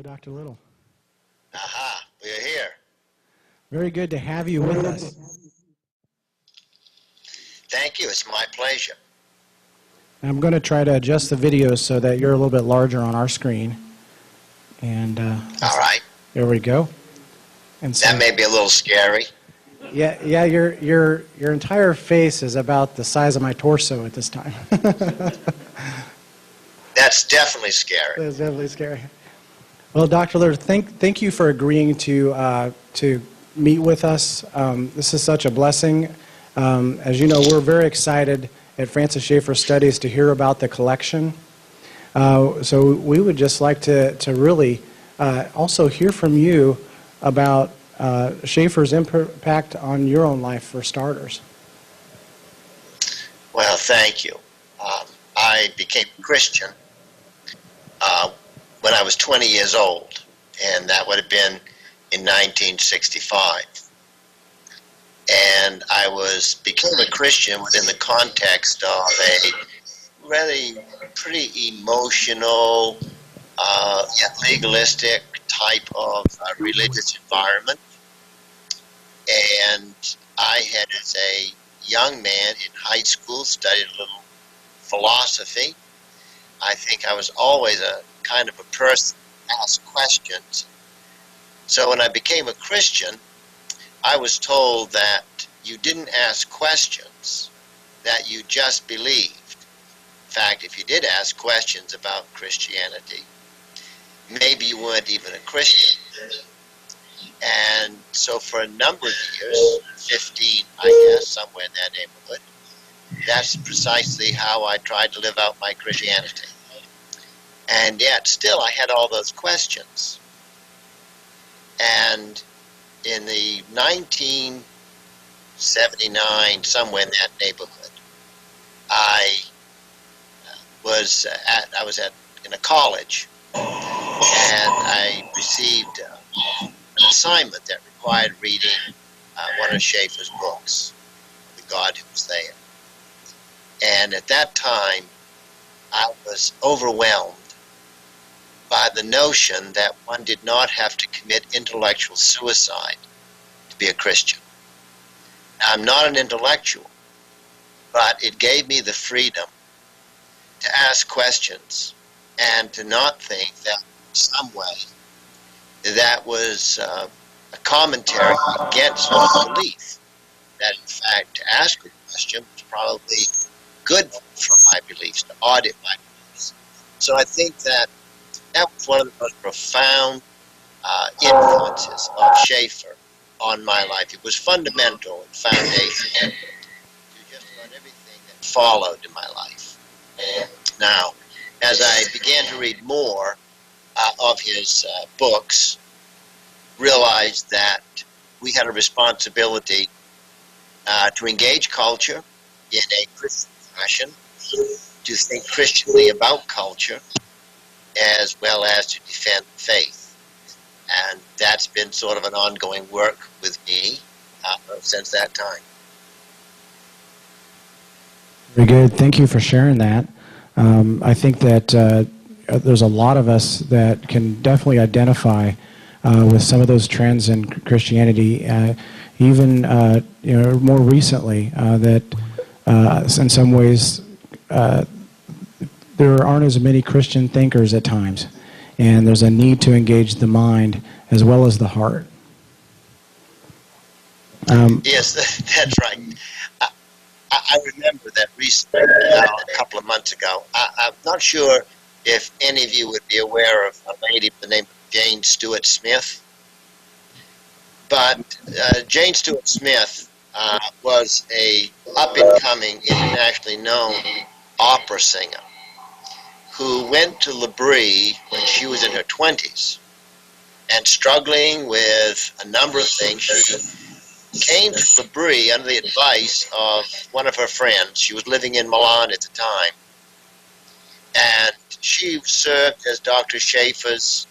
Hello, Dr. Little. Aha, we're here. Very good to have you with us. Thank you. It's my pleasure. I'm going to try to adjust the video so that you're a little bit larger on our screen. And All right. there we go. And so, That may be a little scary. yeah, your entire face is about the size of my torso at this time. That's definitely scary. That's definitely scary. Well, Dr. Little, thank you for agreeing to meet with us. This is such a blessing. As you know, we're very excited at Francis Schaeffer Studies to hear about the collection. So we would just like to really also hear from you about Schaeffer's impact on your own life, for starters. Well, thank you. I became a Christian when I was 20 years old, and that would have been in 1965. And I became a Christian within the context of a really pretty emotional, yet legalistic type of religious environment. And I had, as a young man in high school, studied a little philosophy. I think I was always a kind of a person who asked questions. So when I became a Christian, I was told that you didn't ask questions, that you just believed. In fact, if you did ask questions about Christianity, maybe you weren't even a Christian. And so for a number of years, 15, I guess, somewhere in that neighborhood, that's precisely how I tried to live out my Christianity. And yet, still, I had all those questions. And in the 1979, somewhere in that neighborhood, I was in a college, and I received an assignment that required reading one of Schaeffer's books, The God Who Was There. And at that time, I was overwhelmed by the notion that one did not have to commit intellectual suicide to be a Christian. Now, I'm not an intellectual, but it gave me the freedom to ask questions and to not think that in some way that was a commentary against my belief, that in fact to ask a question was probably good for my beliefs, to audit my beliefs. So I think that was one of the most profound influences of Schaeffer on my life. It was fundamental and foundational to just about everything that followed in my life. Now, as I began to read more of his books, realized that we had a responsibility to engage culture in a Christian fashion, to think Christianly about culture, as well as to defend faith. And that's been sort of an ongoing work with me since that time. Very good. Thank you for sharing that. I think that there's a lot of us that can definitely identify with some of those trends in Christianity, even more recently, that in some ways there aren't as many Christian thinkers at times, and there's a need to engage the mind as well as the heart. Yes, that's right. I remember that recently, a couple of months ago. I'm not sure if any of you would be aware of a lady by the name of Jane Stuart Smith. But Jane Stuart Smith was a up-and-coming, internationally known opera singer who went to L'Abri when she was in her 20s and struggling with a number of things. She came to L'Abri under the advice of one of her friends. She was living in Milan at the time, and she served as Dr. Schaeffer's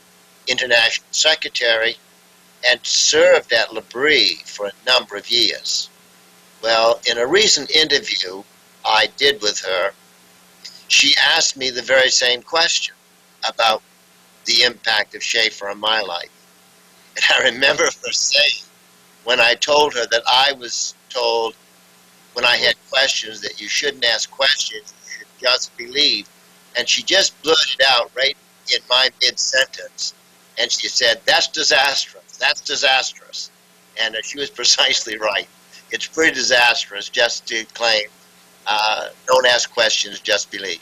international secretary and served at L'Abri for a number of years. Well, in a recent interview I did with her, she asked me the very same question about the impact of Schaeffer on my life. And I remember her saying, when I told her that I was told when I had questions that you shouldn't ask questions, you should just believe. And she just blurted out right in my mid-sentence, and she said, "That's disastrous. That's disastrous." And she was precisely right. It's pretty disastrous just to claim, don't ask questions, just believe.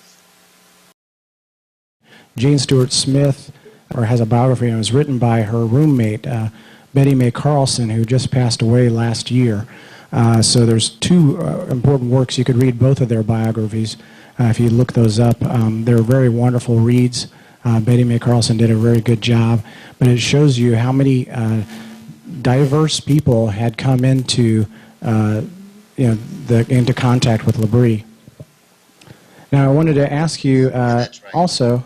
Jane Stewart Smith has a biography, and it was written by her roommate, Betty Mae Carlson, who just passed away last year. So there's two important works. You could read both of their biographies if you look those up. They're very wonderful reads. Betty Mae Carlson did a very good job, but it shows you how many diverse people had come into into contact with L'Abri. Now, I wanted to ask you That's right. also,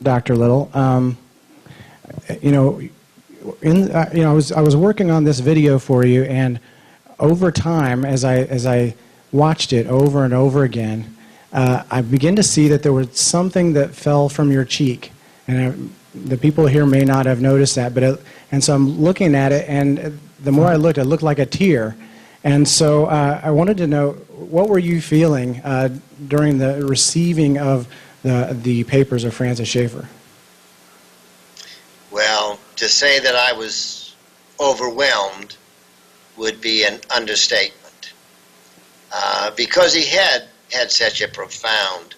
Dr. Little. I was working on this video for you, and over time, as I watched it over and over again, I began to see that there was something that fell from your cheek, and the people here may not have noticed that, and so I'm looking at it, and the more I looked, it looked like a tear, and so I wanted to know, what were you feeling during the receiving of the papers of Francis Schaeffer? Well, to say that I was overwhelmed would be an understatement, because he had such a profound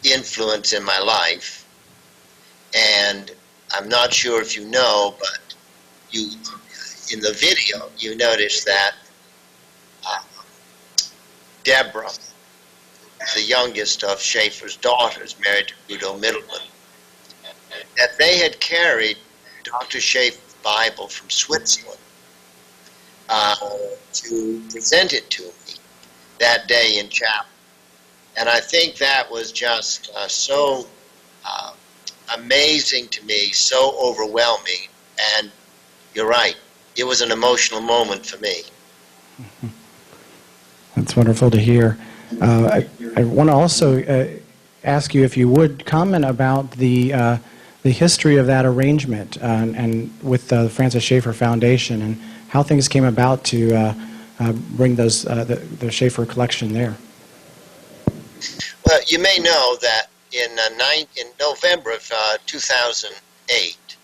influence in my life. And I'm not sure if you know, but in the video, you notice that Deborah, the youngest of Schaeffer's daughters, married to Udo Middleman, that they had carried Dr. Schaeffer's Bible from Switzerland to present it to me that day in chapel. And I think that was just so amazing to me, so overwhelming. And you're right, it was an emotional moment for me. That's wonderful to hear. I want to also ask you if you would comment about the history of that arrangement and with the Francis Schaeffer Foundation and how things came about to bring the Schaeffer Collection there. Well, you may know that in November of 2008,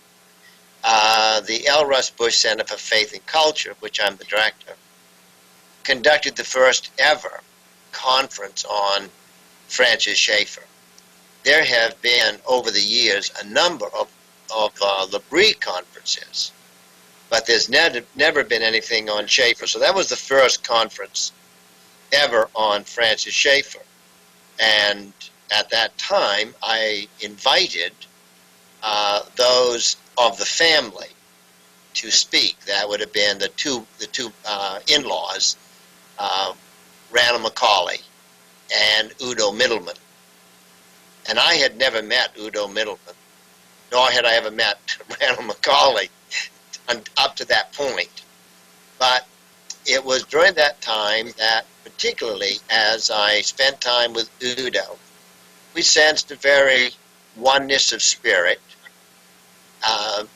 the Russ Bush Center for Faith and Culture, of which I'm the director, conducted the first ever conference on Francis Schaeffer. There have been, over the years, a number of L'Abri conferences, but there's never been anything on Schaeffer. So that was the first conference ever on Francis Schaeffer. And at that time, I invited those of the family to speak. That would have been the two in-laws, Randall McCauley and Udo Middleman. And I had never met Udo Middleman, nor had I ever met Randall McCauley up to that point. But it was during that time that, particularly as I spent time with Udo, we sensed a very oneness of spirit.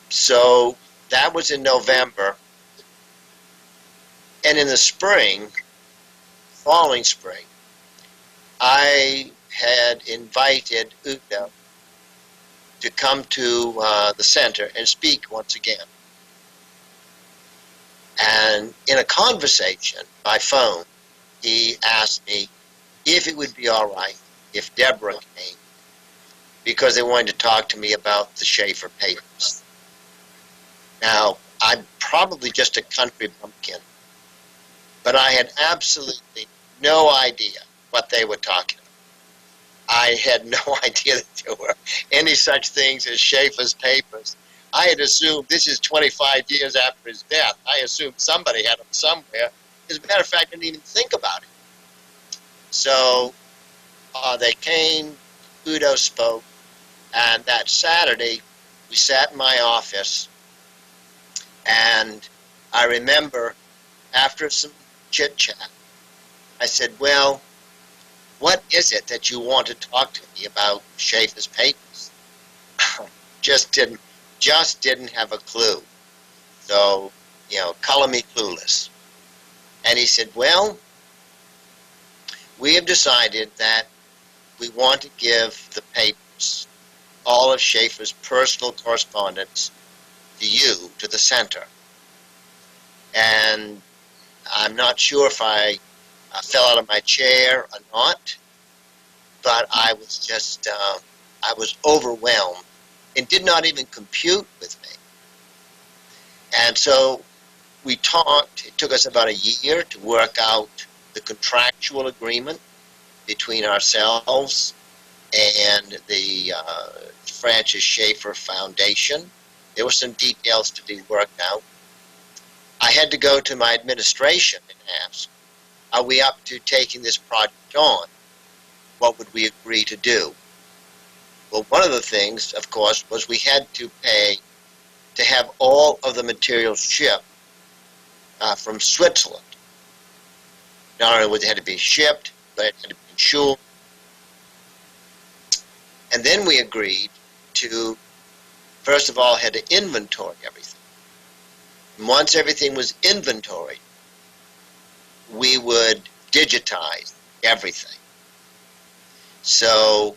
So that was in November. And in the spring, following spring, I had invited Udo to come to the center and speak once again. And in a conversation by phone, he asked me if it would be all right if Deborah came, because they wanted to talk to me about the Schaeffer papers. Now, I'm probably just a country bumpkin, but I had absolutely no idea what they were talking about. I had no idea that there were any such things as Schaeffer's papers. I had assumed, this is 25 years after his death, I assumed somebody had them somewhere. As a matter of fact, I didn't even think about it. So they came, Udo spoke, and that Saturday we sat in my office, and I remember after some chit-chat, I said, well, what is it that you want to talk to me about Schaeffer's papers? just didn't have a clue. So, color me clueless. And he said, well, we have decided that we want to give the papers, all of Schaeffer's personal correspondence, to you, to the center. And I'm not sure if I fell out of my chair or not, but I was just, I was overwhelmed. It did not even compute with me. And so we talked. It took us about a year to work out the contractual agreement between ourselves and the Francis Schaeffer Foundation. There were some details to be worked out. I had to go to my administration and ask, are we up to taking this project on? What would we agree to do? Well, one of the things, of course, was we had to pay to have all of the materials shipped from Switzerland. Not only would it have to be shipped, but it had to be insured. And then we agreed to, first of all, had to inventory everything. And once everything was inventoried, we would digitize everything. So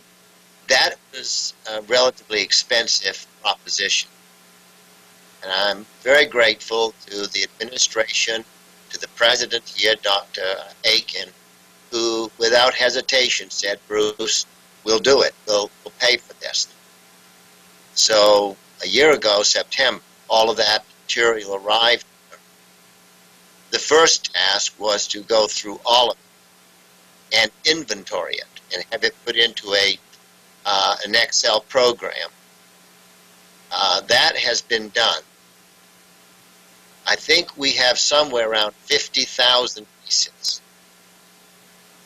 that was a relatively expensive proposition. And I'm very grateful to the administration, to the president here, Dr. Aiken, who without hesitation said, Bruce, we'll do it. We'll pay for this. So a year ago, September, all of that material arrived. The first task was to go through all of it and inventory it and have it put into an Excel program. That has been done. I think we have somewhere around 50,000 pieces.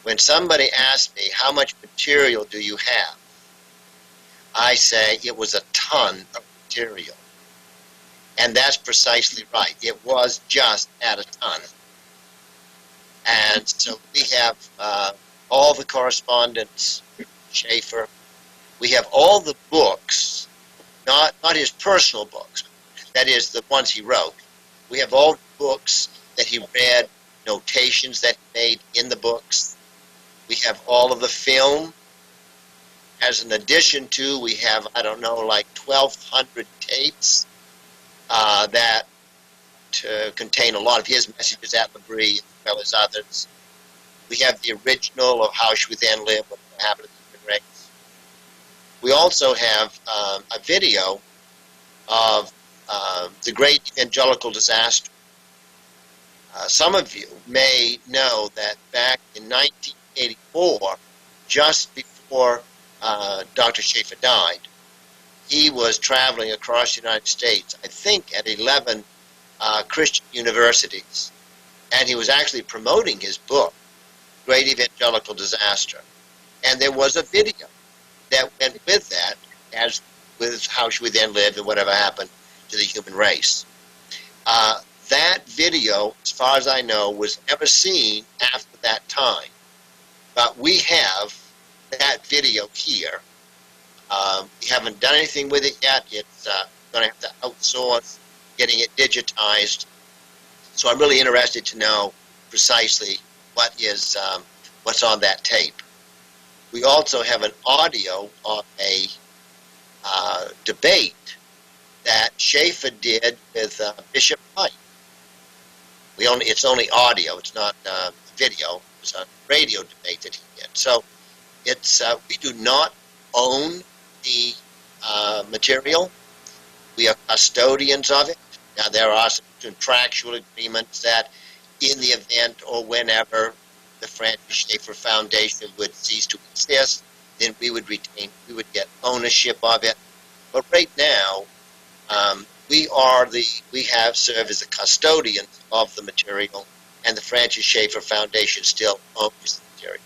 When somebody asks me, how much material do you have? I say it was a ton of material. And that's precisely right. It was just at a ton. And so we have all the correspondence, Schaeffer. We have all the books, not his personal books, that is the ones he wrote. We have all the books that he read, notations that he made in the books. We have all of the film. As an addition to, we have, I don't know, like 1,200 tapes that contain a lot of his messages at Labrie, as well as others. We have the original of How Should We Then Live, What Happened to the Human Race. We also have a video of the Great Evangelical Disaster. Some of you may know that back in 1984, just before Dr. Schaeffer died, he was traveling across the United States, I think at 11 Christian universities, and he was actually promoting his book, Great Evangelical Disaster. And there was a video that went with that, as with How Should We Then Live and Whatever Happened to the Human Race. That video, as far as I know, was never seen after that time. But we have that video here. We haven't done anything with it yet. It's going to have to outsource getting it digitized. So I'm really interested to know precisely what's on that tape. We also have an audio of a debate that Schaeffer did with Bishop White. It's only audio. It's not video. It's a radio debate that he did. So we do not own the material. We are custodians of it. Now, there are some contractual agreements that in the event or whenever the Francis Schaeffer Foundation would cease to exist, then we would get ownership of it. But right now, we have served as the custodians of the material, and the Francis Schaeffer Foundation still owns the material.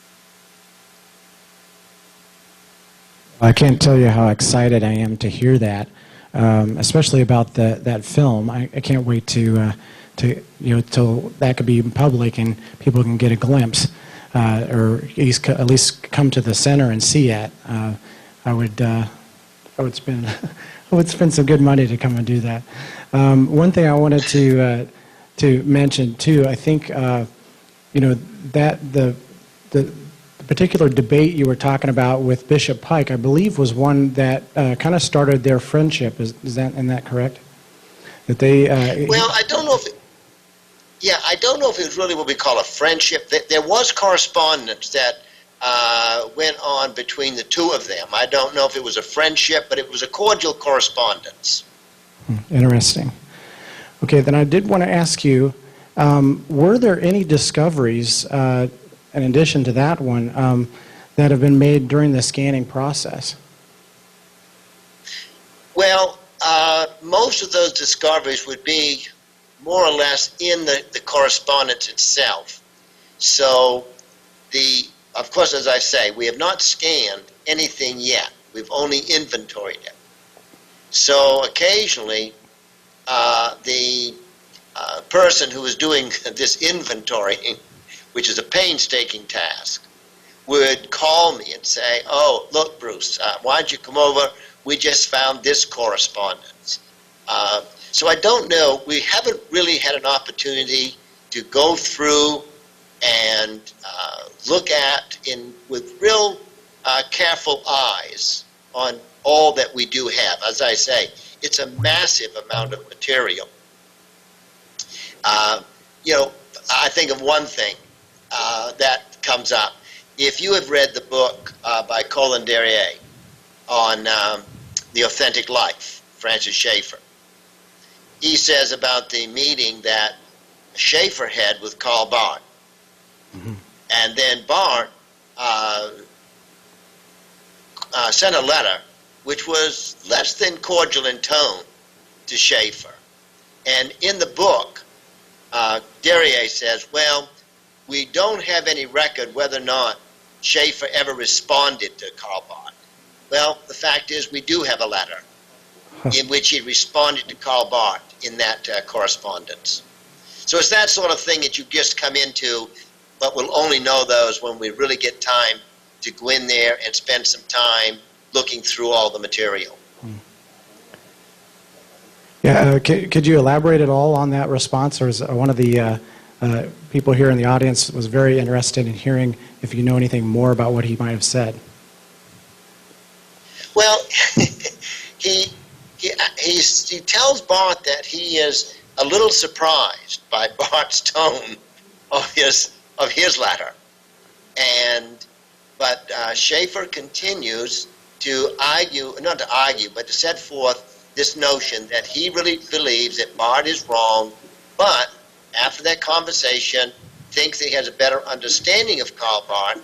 I can't tell you how excited I am to hear that, especially about that film. I can't wait till that could be public and people can get a glimpse, or at least come to the center and see it. I would spend would spend some good money to come and do that. One thing I wanted to mention too, I think that the particular debate you were talking about with Bishop Pike, I believe, was one that kind of started their friendship. Is that correct? That they well, I don't know if I don't know if it was really what we call a friendship. There was correspondence that went on between the two of them. I don't know if it was a friendship, but it was a cordial correspondence. Interesting. Okay, then I did want to ask you, were there any discoveries, in addition to that one, that have been made during the scanning process? Well, most of those discoveries would be more or less in the correspondence itself. So, of course, as I say, we have not scanned anything yet. We've only inventoried it. So occasionally, the person who is doing this inventorying, which is a painstaking task, would call me and say, "Oh, look, Bruce, why don't you come over? We just found this correspondence." So I don't know. We haven't really had an opportunity to go through and look at with real careful eyes on all that we do have. As I say, it's a massive amount of material. I think of one thing that comes up. If you have read the book by Colin Derrier on The Authentic Life, Francis Schaeffer, he says about the meeting that Schaeffer had with Karl Barth. Mm-hmm. And then Barth sent a letter which was less than cordial in tone to Schaeffer. And in the book, Derrier says, well, we don't have any record whether or not Schaeffer ever responded to Karl Barth. Well, the fact is we do have a letter in which he responded to Karl Barth in that correspondence. So it's that sort of thing that you just come into, but we'll only know those when we really get time to go in there and spend some time looking through all the material. Yeah, could you elaborate at all on that response? Or is one of the people here in the audience was very interested in hearing if you know anything more about what he might have said? Well, he tells Barth that he is a little surprised by Barth's tone of his letter, but Schaeffer continues to argue, not to argue, but to set forth this notion that he really believes that Barth is wrong, but after that conversation thinks he has a better understanding of Karl Barth,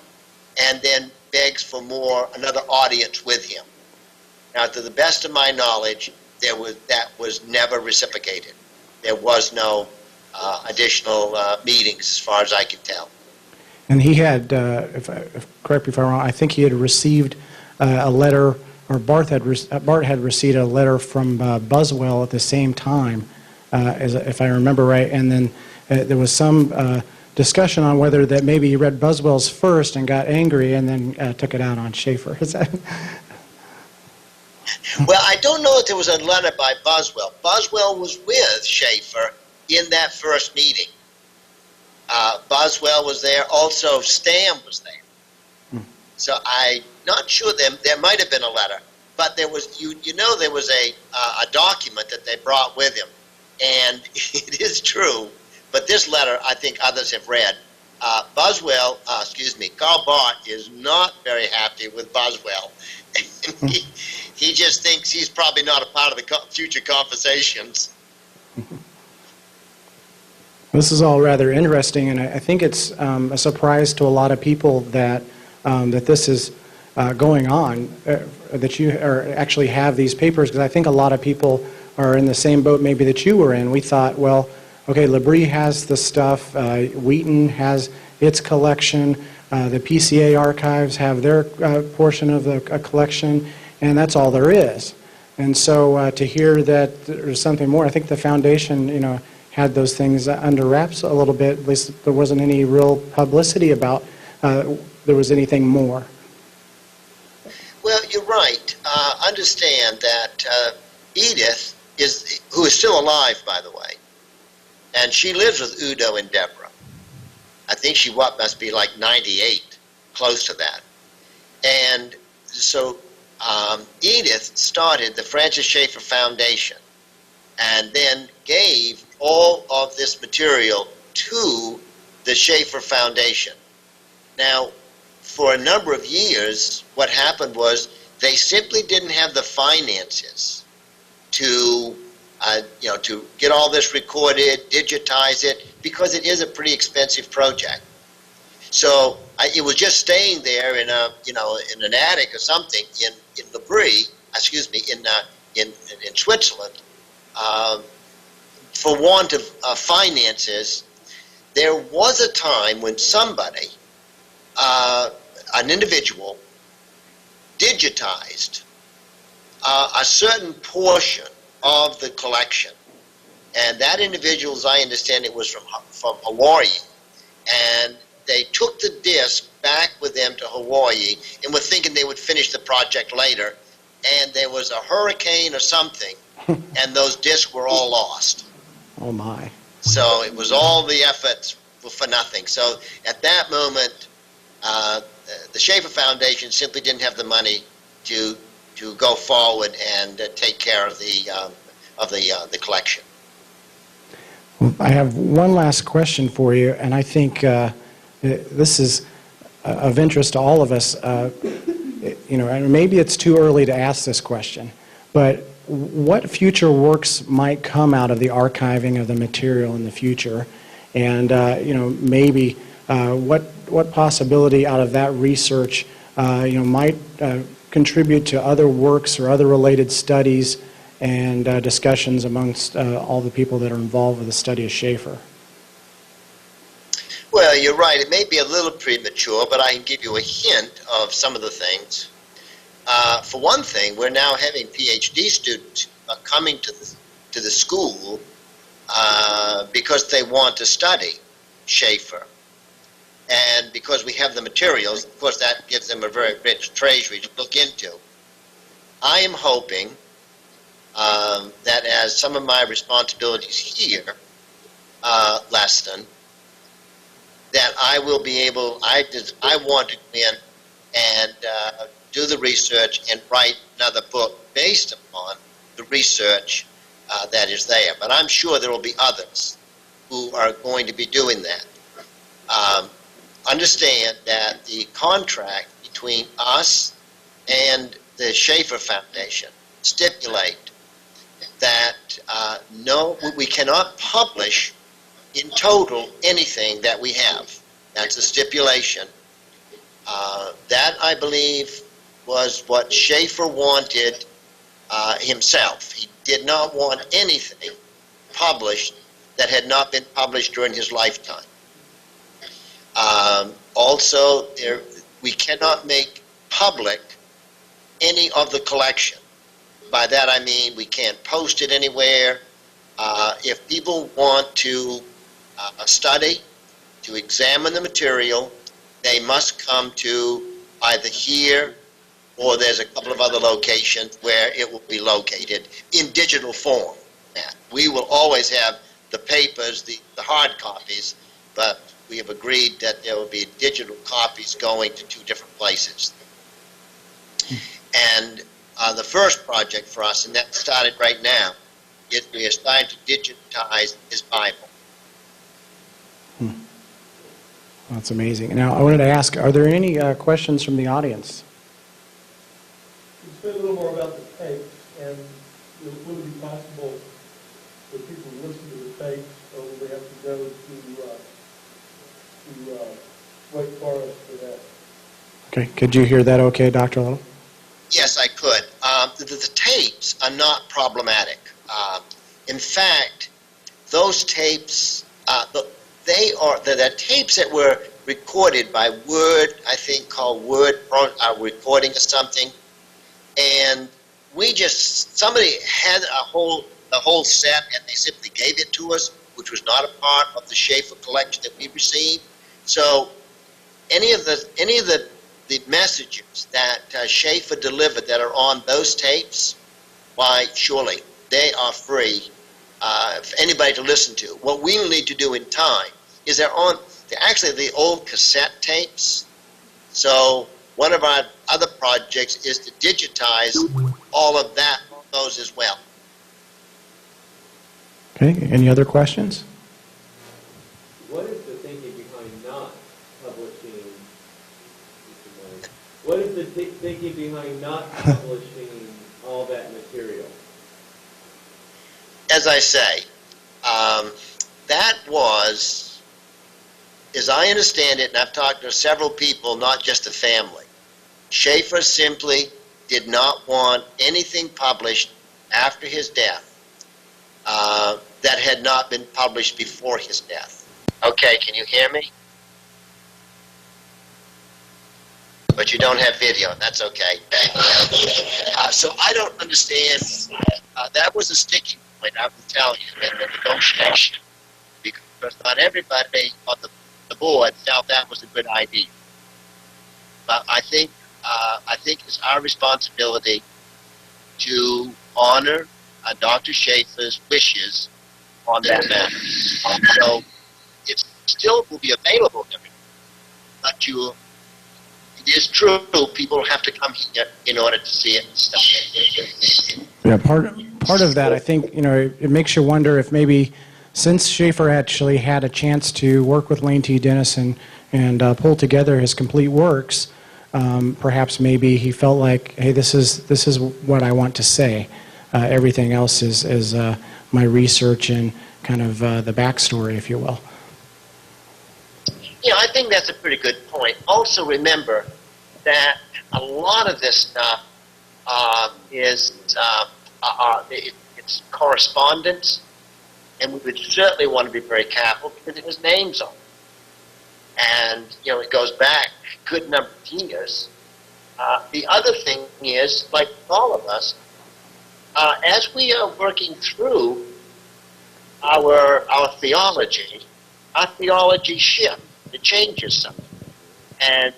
and then begs for another audience with him. Now, to the best of my knowledge, that was never reciprocated. There was no additional meetings, as far as I can tell. And he had, correct me if I'm wrong, I think he had received a letter, or Barth had received a letter from Buswell at the same time, if I remember right. And then there was some discussion on whether that maybe he read Buswell's first and got angry and then took it out on Schaeffer. Is that? Well, I don't know if there was a letter by Buswell. Buswell was with Schaeffer in that first meeting. Buswell was there. Also, Stam was there. So I'm not sure there might have been a letter, but there was there was a document that they brought with him, and it is true. But this letter, I think others have read. Karl Barth is not very happy with Buswell. He just thinks he's probably not a part of the future conversations. This is all rather interesting, and I think it's a surprise to a lot of people that this is going on, that you actually have these papers, because I think a lot of people are in the same boat maybe that you were in. We thought, well, okay, Labrie has the stuff, Wheaton has its collection, the PCA archives have their portion of the collection, and that's all there is. And so to hear that there's something more, I think the foundation, had those things under wraps a little bit. At least there wasn't any real publicity about there was anything more. Well, you're right. Understand that Edith, who is still alive, by the way, and she lives with Udo and Deborah. I think she must be like 98, close to that. And so Edith started the Francis Schaeffer Foundation and then gave all of this material to the Schaeffer Foundation. Now, for a number of years, what happened was they simply didn't have the finances to to get all this recorded, digitize it, because it is a pretty expensive project. So it was just staying there in in an attic or something in Lebris, in Switzerland, for want of finances. There was a time when somebody, an individual, digitized a certain portion of the collection, and that individual, as I understand it, was from Hawaii, and they took the disc back with them to Hawaii and were thinking they would finish the project later, and there was a hurricane or something, and those discs were all lost. Oh my. So it was all the efforts for nothing. So at that moment, the Schaeffer Foundation simply didn't have the money to go forward and take care of the collection. I have one last question for you, and I think this is of interest to all of us. And maybe it's too early to ask this question, but what future works might come out of the archiving of the material in the future, and maybe what possibility out of that research might contribute to other works or other related studies and discussions amongst all the people that are involved with the study of Schaeffer? Well, you're right. It may be a little premature, but I can give you a hint of some of the things. For one thing, we're now having PhD students coming to the school because they want to study Schaeffer. And because we have the materials, of course, that gives them a very rich treasury to look into. I am hoping that as some of my responsibilities here lessen, that I will be able, I want to come in and do the research and write another book based upon the research that is there. But I'm sure there will be others who are going to be doing that. Understand that the contract between us and the Schaeffer Foundation stipulate that we cannot publish in total anything that we have. That's a stipulation. That, I believe, was what Schaeffer wanted himself. He did not want anything published that had not been published during his lifetime. Also, we cannot make public any of the collection. By that I mean we can't post it anywhere. If people want to study, to examine the material, they must come to either here or there's a couple of other locations where it will be located in digital form. We will always have the papers, the hard copies, but we have agreed that there will be digital copies going to 2 different places. And the first project for us, and that started right now, is we are starting to digitize his Bible. That's amazing. Now, I wanted to ask, are there any questions from the audience? Explain a little more about the tapes, and would it be possible for people to listen to the tapes, or will they have to go to Wake Forest for that? Okay, could you hear that okay, Dr. Little? Yes, I could. The tapes are not problematic. In fact, those tapes, the tapes that were recorded by Word, I think called Word recording or something, and somebody had the whole set and they simply gave it to us, which was not a part of the Schaeffer collection that we received. So any of the messages that Schaeffer delivered that are on those tapes why, surely, they are free for anybody to listen to. What we'll need to do in time is they're actually the old cassette tapes. So one of our other projects is to digitize all of those as well. Okay, any other questions? What is the thinking behind not publishing? What is the thinking behind not publishing all that material? As I say, that was, as I understand it, and I've talked to several people, not just the family, Schaeffer simply did not want anything published after his death that had not been published before his death. Okay, can you hear me? But you don't have video, that's okay. So I don't understand. That was a sticking point, I will tell you, in the negotiation, because not everybody on the board felt that was a good idea. But I think it's our responsibility to honor Dr. Schaeffer's wishes on that matter. So it still will be available to everyone, but it is true, people have to come here in order to see it and stuff. Yeah, part of that, I think, it makes you wonder if maybe since Schaeffer actually had a chance to work with Lane T. Dennis and pull together his complete works, perhaps maybe he felt like, hey, this is what I want to say. Everything else is my research and kind of the backstory, if you will. Yeah, I think that's a pretty good point. Also remember that a lot of this stuff it's correspondence, and we would certainly want to be very careful because it has names on it. And, it goes back a good number of years. The other thing is, like all of us, as we are working through our theology shifts. It changes something. And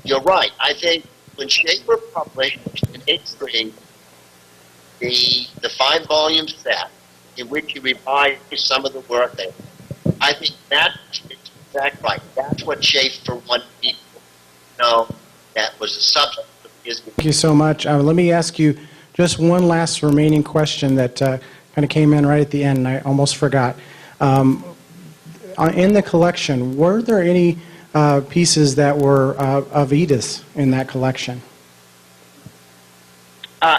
you're right. I think when Schaeffer published in 1983 the 5-volume set in which he revised some of the work there, I think that's exactly right. That's what Schaeffer wanted people to know. That was the substance of his. Thank you so much. Let me ask you just one last remaining question that kind of came in right at the end, and I almost forgot. In the collection, were there any pieces that were of Edith's in that collection?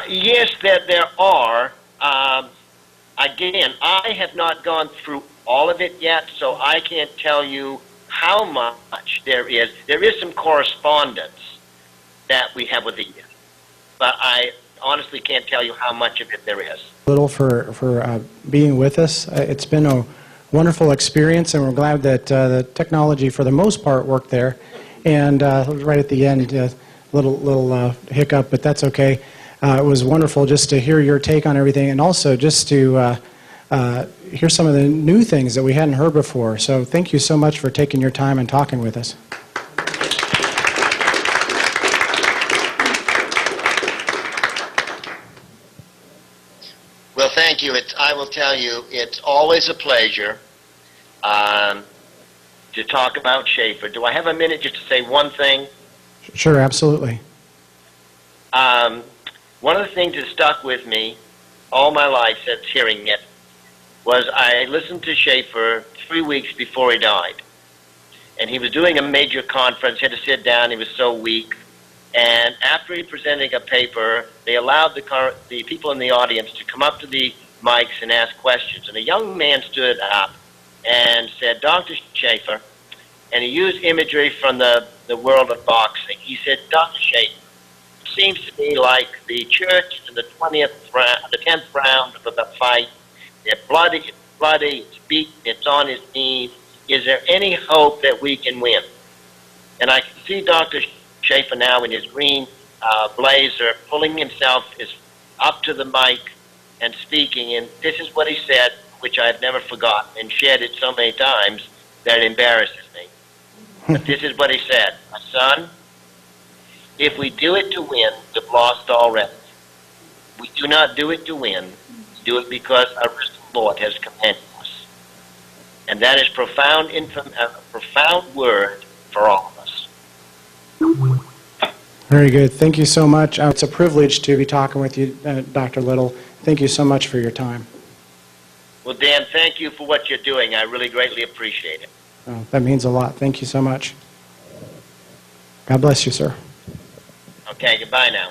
Yes, there are. Again, I have not gone through all of it yet, so I can't tell you how much there is. There is some correspondence that we have with Edith, but I honestly can't tell you how much of it there is. Little for being with us. It's been a wonderful experience, and we're glad that the technology, for the most part, worked there. And right at the end, little hiccup, but that's okay. It was wonderful just to hear your take on everything, and also just to hear some of the new things that we hadn't heard before. So thank you so much for taking your time and talking with us. Well, thank you. I will tell you, it's always a pleasure to talk about Schaeffer. Do I have a minute just to say one thing? Sure, absolutely. One of the things that stuck with me all my life since hearing it was I listened to Schaeffer 3 weeks before he died. And he was doing a major conference, had to sit down, he was so weak. And after he presented a paper, they allowed the people in the audience to come up to the mics and ask questions. And a young man stood up and said, Dr. Schaeffer, and he used imagery from the world of boxing. He said, Dr. Schaeffer, it seems to me like the church in the 10th round of the fight, they're bloody, it's beaten, it's on his knees. Is there any hope that we can win? And I can see Dr. Schaeffer now in his green blazer, pulling himself up to the mic and speaking, and this is what he said, which I've never forgotten and shared it so many times that it embarrasses me. But this is what he said, son, if we do it to win, we've lost already. We do not do it to win. We do it because our risen Lord has commanded us. And that is a profound word for all of us. Very good. Thank you so much. It's a privilege to be talking with you, Dr. Little. Thank you so much for your time. Well, Dan, thank you for what you're doing. I really greatly appreciate it. Oh, that means a lot. Thank you so much. God bless you, sir. Okay, goodbye now.